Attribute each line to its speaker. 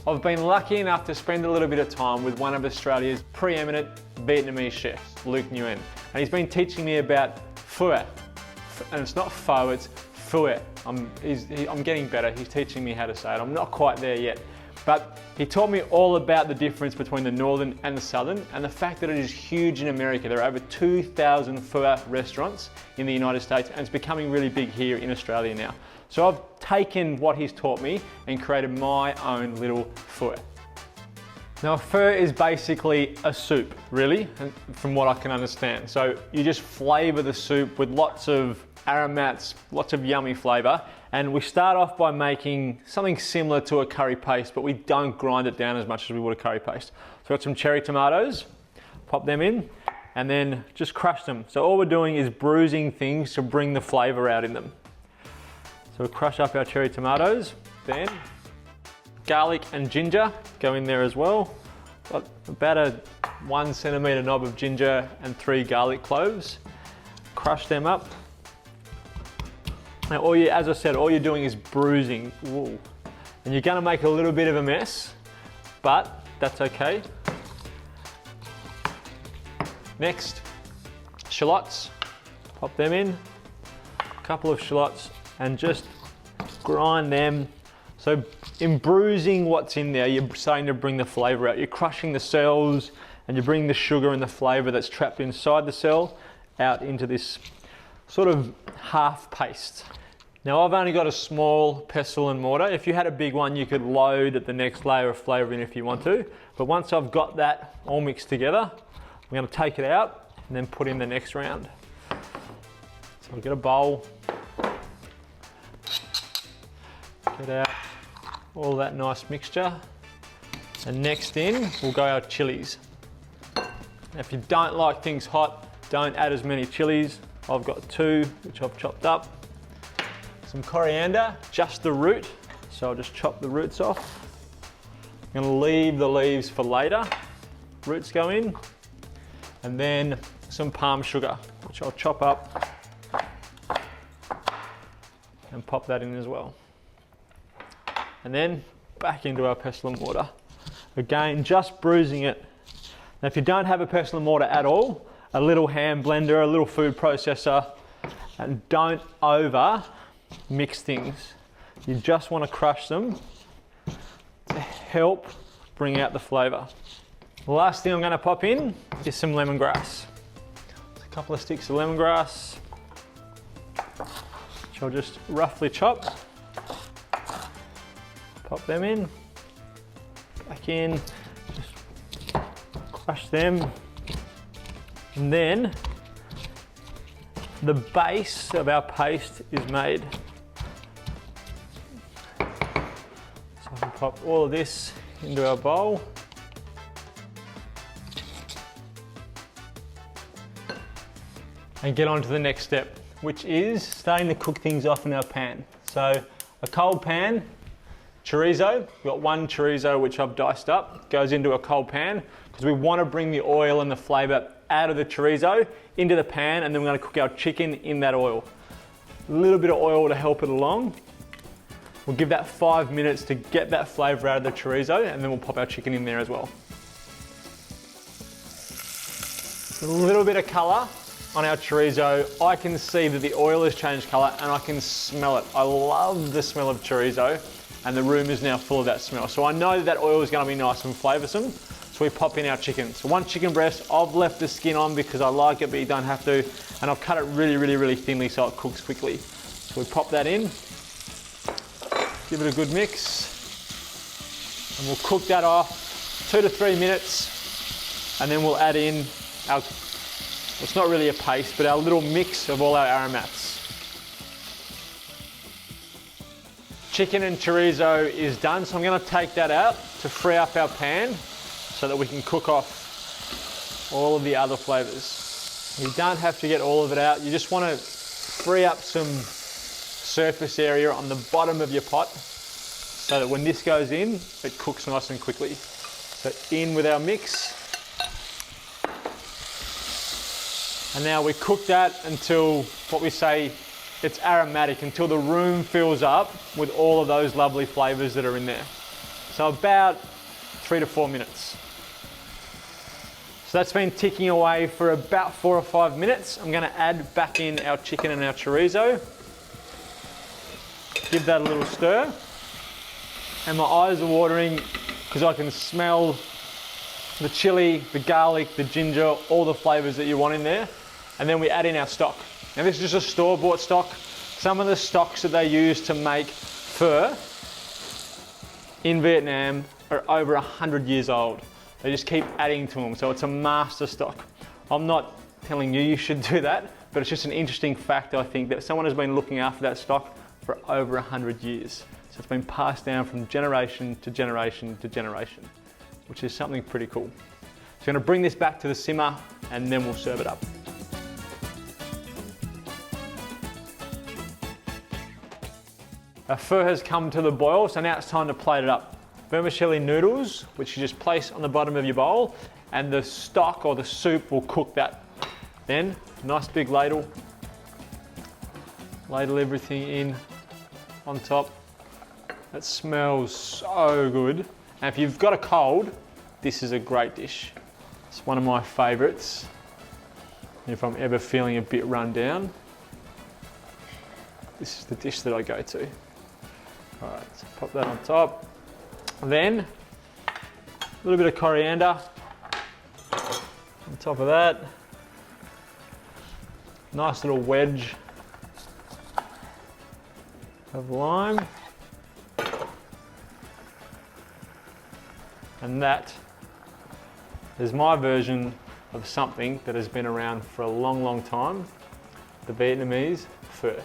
Speaker 1: I've been lucky enough to spend a little bit of time with one of Australia's preeminent Vietnamese chefs, Luke Nguyen. And he's been teaching me about pho. And it's not pho, it's pho. I'm getting better. He's teaching me how to say it. I'm not quite there yet. But he taught me all about the difference between the northern and the southern, and the fact that it is huge in America. There are over 2,000 pho restaurants in the United States, and it's becoming really big here in Australia now. So I've taken what he's taught me and created my own little pho. Now, pho is basically a soup, really, from what I can understand. So you just flavor the soup with lots of aromats, lots of yummy flavor. And we start off by making something similar to a curry paste, but we don't grind it down as much as we would a curry paste. So we've got some cherry tomatoes, pop them in, and then just crush them. So all we're doing is bruising things to bring the flavor out in them. So we'll crush up our cherry tomatoes, then garlic and ginger go in there as well. Got about a 1 centimeter knob of ginger and 3 garlic cloves. Crush them up. Now, as I said, all you're doing is bruising. Ooh. And you're gonna make a little bit of a mess, but that's okay. Next, shallots. Pop them in, a couple of shallots, and just grind them. So in bruising what's in there, you're starting to bring the flavor out. You're crushing the cells, and you're bringing the sugar and the flavor that's trapped inside the cell out into this sort of half paste. Now, I've only got a small pestle and mortar. If you had a big one, you could load at the next layer of flavor in if you want to. But once I've got that all mixed together, I'm gonna take it out and then put in the next round. So I'll get a bowl, get out all that nice mixture. And next in, will go our chilies. Now, if you don't like things hot, don't add as many chilies. I've got 2, which I've chopped up. Some coriander, just the root. So I'll just chop the roots off. I'm gonna leave the leaves for later. Roots go in. And then some palm sugar, which I'll chop up and pop that in as well. And then back into our pestle and mortar. Again, just bruising it. Now, if you don't have a pestle and mortar at all, a little hand blender, a little food processor, and don't over mix things. You just want to crush them to help bring out the flavor. The last thing I'm going to pop in is some lemongrass. A couple of sticks of lemongrass, which I'll just roughly chop. Pop them in, back in, just crush them. And then the base of our paste is made. So I can pop all of this into our bowl. And get on to the next step, which is starting to cook things off in our pan. So a cold pan, chorizo, we've got 1 chorizo which I've diced up, goes into a cold pan because we want to bring the oil and the flavor out of the chorizo into the pan, and then we're going to cook our chicken in that oil. A little bit of oil to help it along. We'll give that 5 minutes to get that flavor out of the chorizo, and then we'll pop our chicken in there as well. A little bit of color on our chorizo. I can see that the oil has changed color and I can smell it. I love the smell of chorizo, and the room is now full of that smell. So I know that oil is going to be nice and flavorsome. So we pop in our chicken. So 1 chicken breast, I've left the skin on because I like it, but you don't have to. And I've cut it really thinly so it cooks quickly. So we pop that in, give it a good mix, and we'll cook that off 2 to 3 minutes. And then we'll add in our, it's not really a paste, but our little mix of all our aromats. Chicken and chorizo is done, so I'm going to take that out to free up our pan so that we can cook off all of the other flavors. You don't have to get all of it out. You just want to free up some surface area on the bottom of your pot so that when this goes in, it cooks nice and quickly. So in with our mix. And now we cook that until what we say, it's aromatic, until the room fills up with all of those lovely flavors that are in there. So about 3 to 4 minutes. So that's been ticking away for about 4 or 5 minutes. I'm gonna add back in our chicken and our chorizo. Give that a little stir. And my eyes are watering because I can smell the chili, the garlic, the ginger, all the flavors that you want in there. And then we add in our stock. Now this is just a store-bought stock. Some of the stocks that they use to make pho in Vietnam are over 100 years old. They just keep adding to them, so it's a master stock. I'm not telling you should do that, but it's just an interesting fact, I think, that someone has been looking after that stock for over 100 years. So it's been passed down from generation to generation to generation, which is something pretty cool. So I'm gonna bring this back to the simmer and then we'll serve it up. Our pho has come to the boil, so now it's time to plate it up. Vermicelli noodles, which you just place on the bottom of your bowl, and the stock or the soup will cook that. Then, nice big ladle. Ladle everything in on top. That smells so good. And if you've got a cold, this is a great dish. It's one of my favorites. If I'm ever feeling a bit run down, this is the dish that I go to. All right, so pop that on top. Then, a little bit of coriander on top of that. Nice little wedge of lime. And that is my version of something that has been around for a long, long time, the Vietnamese pho.